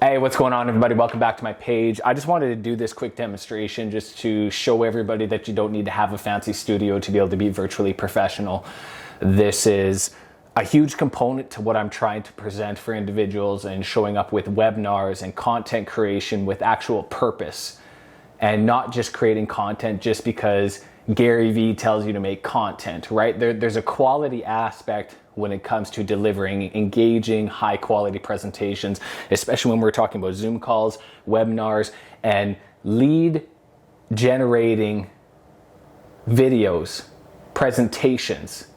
Hey, what's going on, everybody? Welcome back to my page. I just wanted to do this quick demonstration just to show everybody that you don't need to have a fancy studio to be able to be virtually professional. This is a huge component to what I'm trying to present for individuals and showing up with webinars and content creation with actual purpose and not just creating content just because Gary Vee tells you to make content, right? There's a quality aspect when it comes to delivering engaging, high quality presentations, especially when we're talking about Zoom calls, webinars, and lead generating videos, presentations.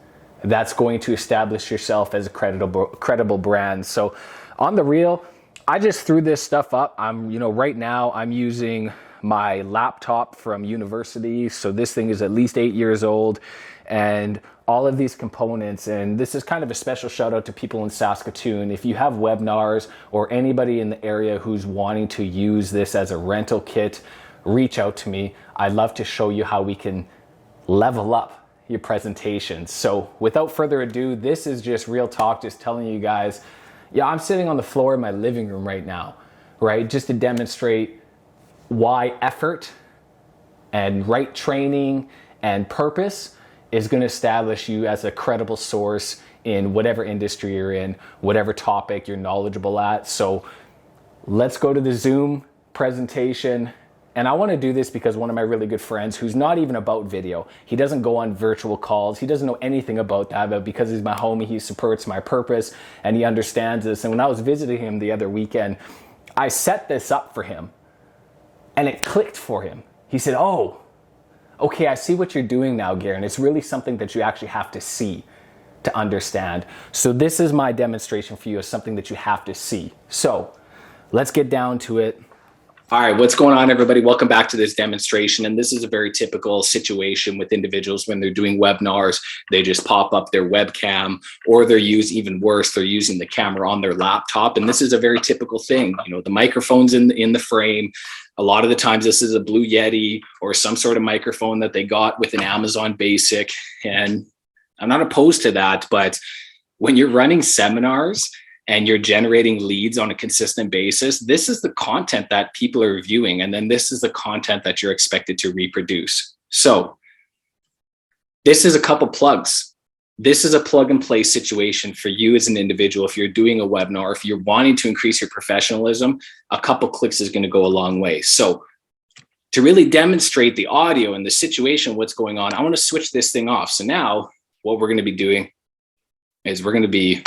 That's going to establish yourself as a credible brand. So on the real, I just threw this stuff up. Right now I'm using my laptop from university. So this thing is at least 8 years old, and all of these components, and this is kind of a special shout out to people in Saskatoon. If you have webinars or anybody in the area who's wanting to use this as a rental kit, reach out to me. I'd love to show you how we can level up your presentations. So without further ado, this is just real talk, just telling you guys, I'm sitting on the floor in my living room right now, right? Just to demonstrate why effort and right training and purpose is going to establish you as a credible source in whatever industry you're in, whatever topic you're knowledgeable at. So let's go to the Zoom presentation. And I want to do this because one of my really good friends, who's not even about video, he doesn't go on virtual calls, he doesn't know anything about that, but because he's my homie, he supports my purpose and he understands this. And when I was visiting him the other weekend, I set this up for him and it clicked for him. He said, "Oh, okay, I see what you're doing now, Gary, and it's really something that you actually have to see to understand." So this is my demonstration for you of something that you have to see. So let's get down to it. All right, what's going on, everybody? Welcome back to this demonstration. And this is a very typical situation with individuals when they're doing webinars. They just pop up their webcam, or even worse, they're using the camera on their laptop. And this is a very typical thing. The microphone's in the frame. A lot of the times this is a Blue Yeti or some sort of microphone that they got with an Amazon Basic. And I'm not opposed to that, but when you're running seminars and you're generating leads on a consistent basis, this is the content that people are viewing. And then this is the content that you're expected to reproduce. So this is a couple plugs. This is a plug and play situation for you as an individual. If you're doing a webinar, if you're wanting to increase your professionalism, a couple clicks is going to go a long way. So to really demonstrate the audio and the situation, what's going on, I want to switch this thing off. So now what we're going to be doing is we're going to be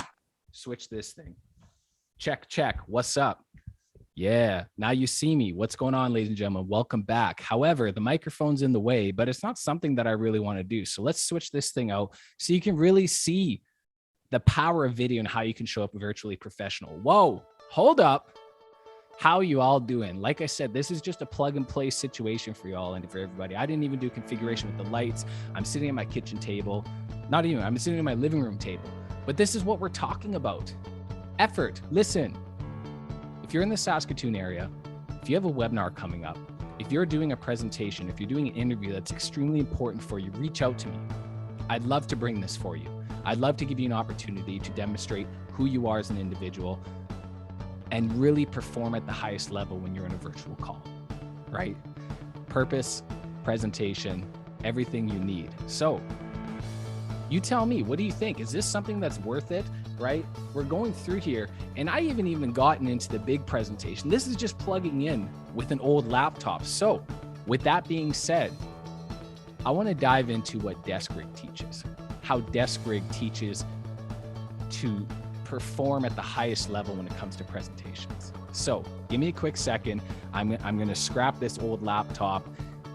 switch this thing. Check. What's up? Yeah, now you see me. What's going on, ladies and gentlemen? Welcome back. However, the microphone's in the way, but it's not something that I really want to do. So let's switch this thing out so you can really see the power of video and how you can show up virtually professional. Whoa, hold up. How you all doing? Like I said, this is just a plug and play situation for y'all and for everybody. I didn't even do configuration with the lights. I'm sitting at my kitchen table. I'm sitting at my living room table. But this is what we're talking about. Effort. Listen. If you're in the Saskatoon area, if you have a webinar coming up, if you're doing a presentation, if you're doing an interview that's extremely important for you, reach out to me. I'd love to bring this for you. I'd love to give you an opportunity to demonstrate who you are as an individual and really perform at the highest level when you're in a virtual call, right? Purpose, presentation, everything you need. So you tell me, what do you think? Is this something that's worth it? Right? We're going through here, and I haven't even gotten into the big presentation. This is just plugging in with an old laptop. So with that being said, I want to dive into what DeskRig teaches, how DeskRig teaches to perform at the highest level when it comes to presentations. So give me a quick second. I'm going to scrap this old laptop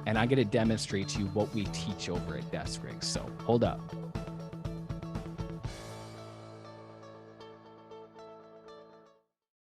and I'm going to demonstrate to you what we teach over at DeskRig. So hold up.